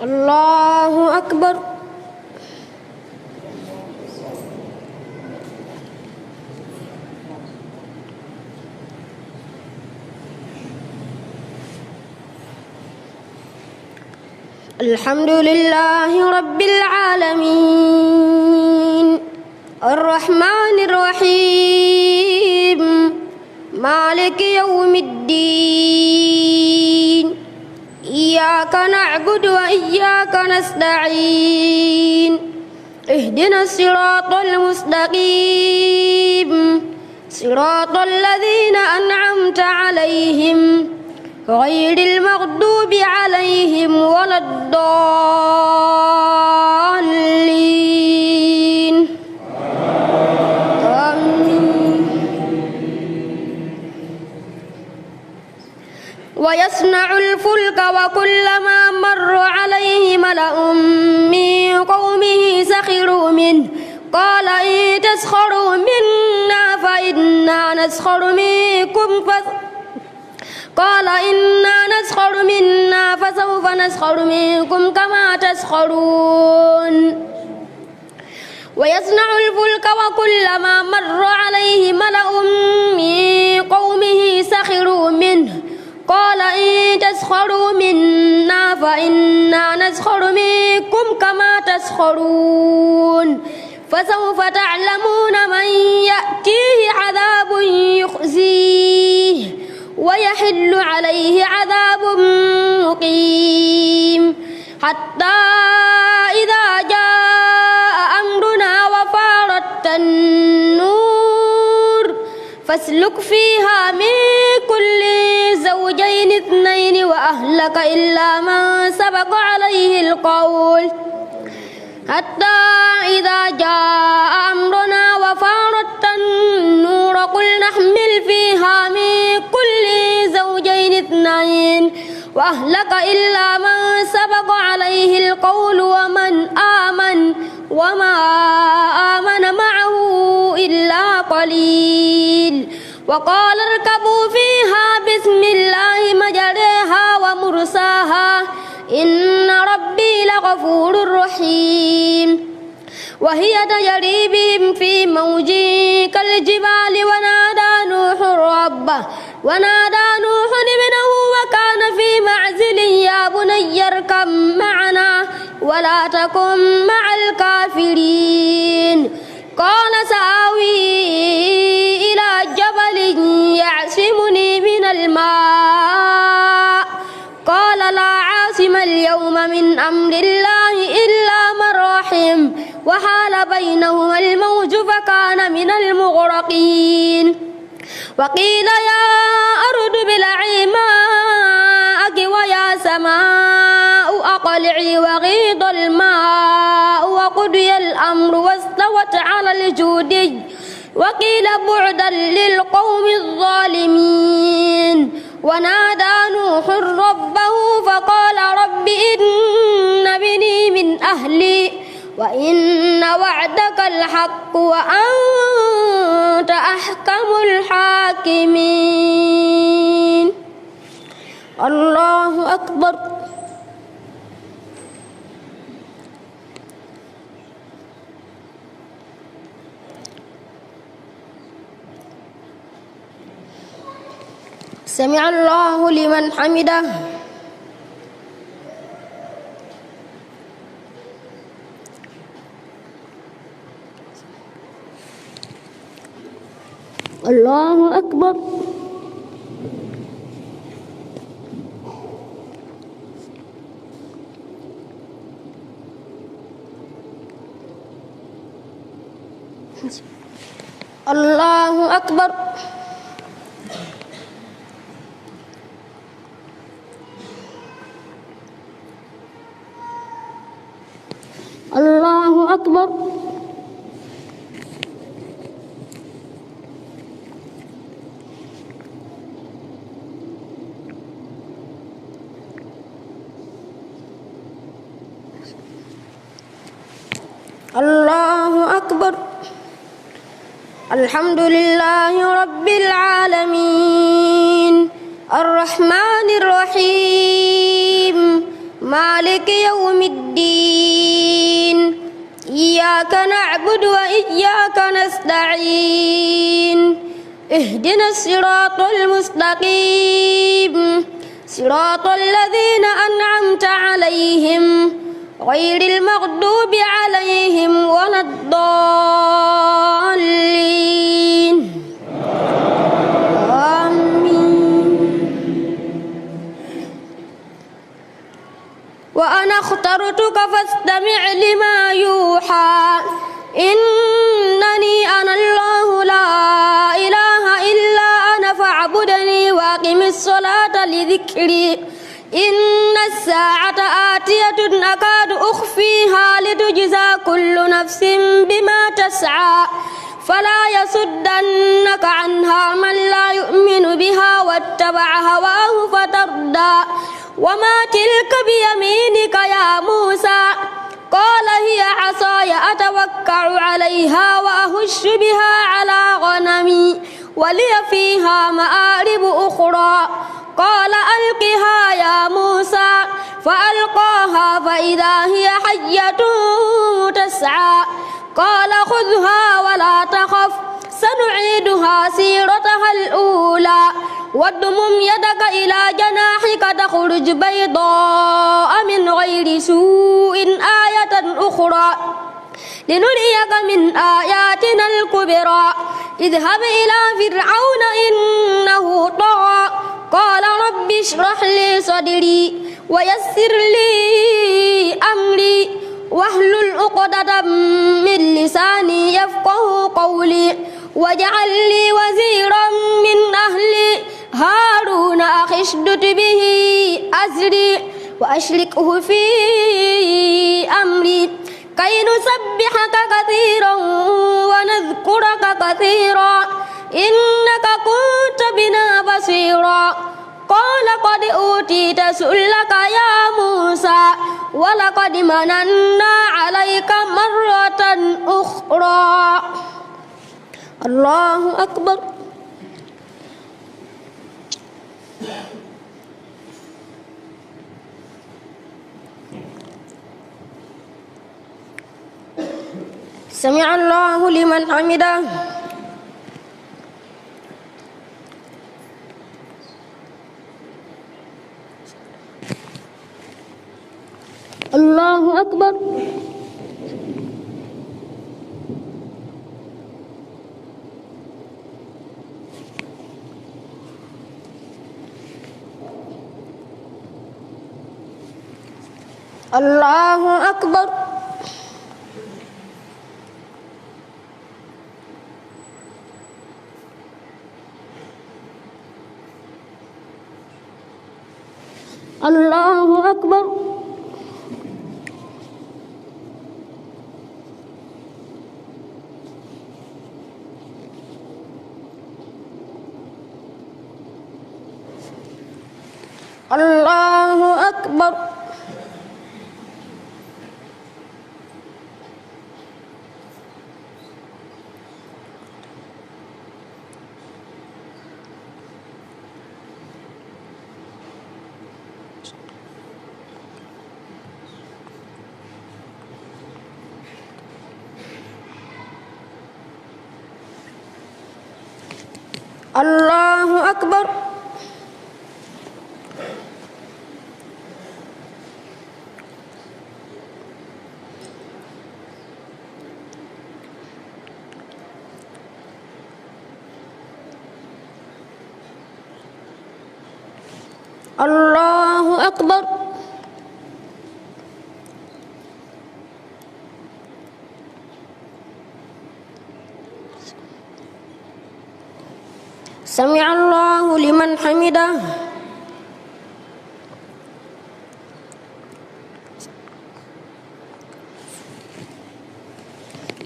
الله أكبر. الحمد لله رب العالمين الرحمن الرحيم مالك يوم الدين إياك نعبد وإياك نستعين اهدنا الصراط المستقيم صراط الذين أنعمت عليهم غير المغضوب عليهم ولا الضالين آمين. ويصنع الفلك وكلما مر عليه ملأ من قومه سخروا منه قال إن تسخروا منا فإنا نسخر منكم قال إنا نسخر منا فسوف نسخر منكم كما تسخرون. ويصنع الفلك وكلما مر عليه ملأ من قومه سخروا منه قال إن تسخروا منا فإنا نسخر منكم كما تسخرون. فسوف تعلمون من يأتيه عذاب يخزيه ويحل عليه عذاب مقيم حتى إذا جاء أمرنا وفارت النور فاسلك فيها من كل زوجين اثنين وأهلك إلا من سبق عليه القول حتى إذا جاء أمرنا وفارت النور قل نحمل فيها من كل زوجين اثنين وأهلك إلا من سبق عليه القول ومن آمن وما آمن معه إلا قليل. وقال اركبوا فيها بسم الله مجريها ومرساها إن ربي لغفور رحيم. وهي تجري بهم في موج كالجبال ونادى نوح ابنه وكان في معزل يا بني اركب معنا ولا تكن مع الكافرين قال سآوي إلى جبل يعصمني من الماء قال لا عاصم اليوم من أمر الله إلا من رحم وحال بينهما الموج فكان من المغرقين. وقيل يا أرض ابلعي ماءك ويا سماء أقلعي وغيض الماء وقضي الأمر واستوت على الجودي وقيل بعدا للقوم الظالمين. ونادى نوح ربه فقال رب إن ابني من أهلي وإن وعدك الحق وأنت أحكم الحاكمين. الله أكبر. سمع الله لمن حمده. الله أكبر. الله أكبر. الله أكبر. الله أكبر. الحمد لله رب العالمين الرحمن الرحيم مالك مالك يوم الدين إياك نعبد وإياك نستعين اهدنا الصراط المستقيم صراط الذين أنعمت عليهم غير المغضوب عليهم ولا الضالين وأنا اخترتك فاستمع لما يوحى إنني أنا الله لا إله إلا أنا فاعبدني وأقم الصلاة لذكري إن الساعة آتية أكاد أخفيها لتجزى كل نفس بما تسعى فلا يصدنك عنها من لا يؤمن بها واتبع هواه فتردى وما تلك بيمينك يا موسى قال هي عصاي أتوكع عليها وأهش بها على غنمي ولي فيها مآرب أخرى قال ألقها يا موسى فألقاها فإذا هي حية تسعى قال خذها ولا تخف سنعيدها سيرتها الأولى واضمم يدك إلى جناحك تخرج بيضاء من غير سوء آية أخرى لنريك من آياتنا الكبرى اذهب إلى فرعون إنه طغى قال رب اشرح لي صدري ويسر لي أمري واحلل عقدة من لساني يفقه قولي واجعل لي وزيرا من أهلي هارون أخي اشدد به أزري وأشركه في أمري كي نسبحك كثيرا ونذكرك كثيرا إنك كنت بنا بصيرا قال قد أوتيت سؤلك يا موسى ولقد مننا عليك مرة أخرى الله أكبر سمع الله لمن حمده الله أكبر الله أكبر الله أكبر الله أكبر الله أكبر الله أكبر سمع الله لمن حمده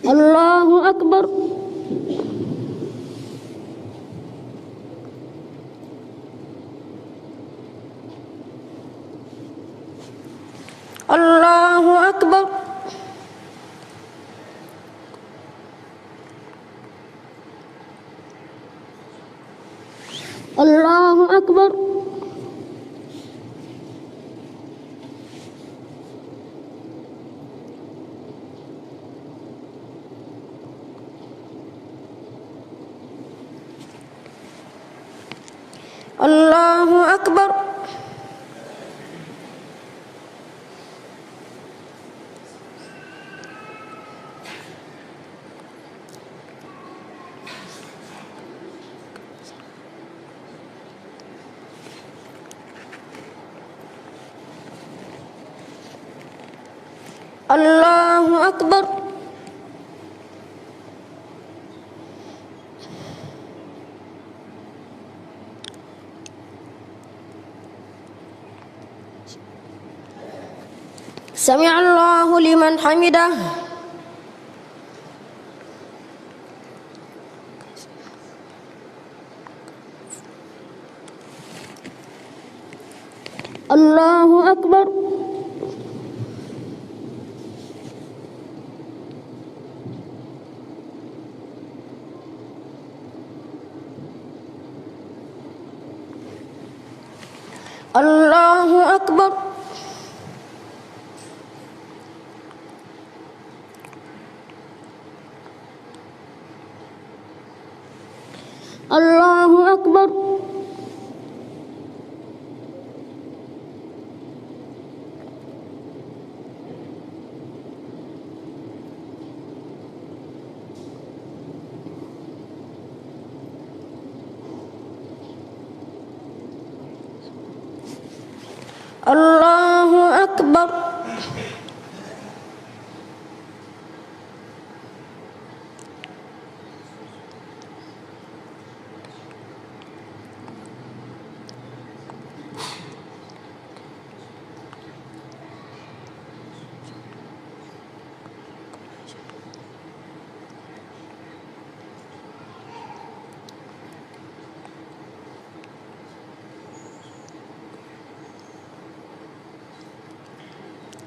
الله أكبر الله أكبر الله أكبر الله أكبر. الله أكبر. سمع الله لمن حمده. الله أكبر. الله أكبر. الله أكبر. الله أكبر.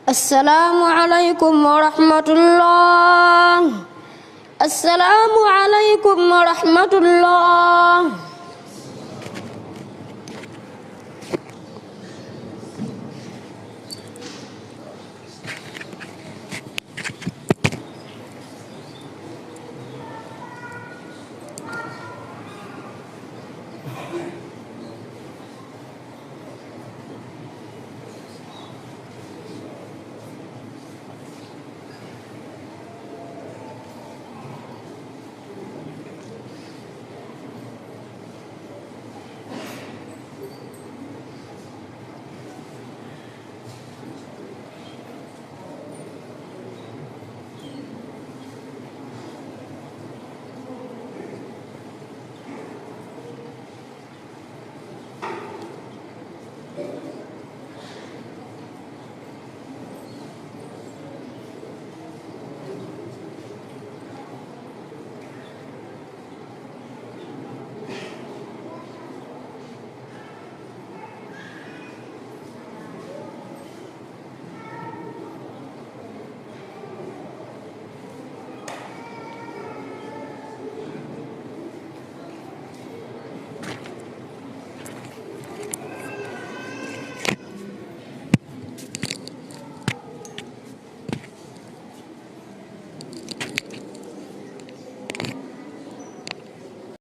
السلام عليكم ورحمة الله. السلام عليكم ورحمة الله.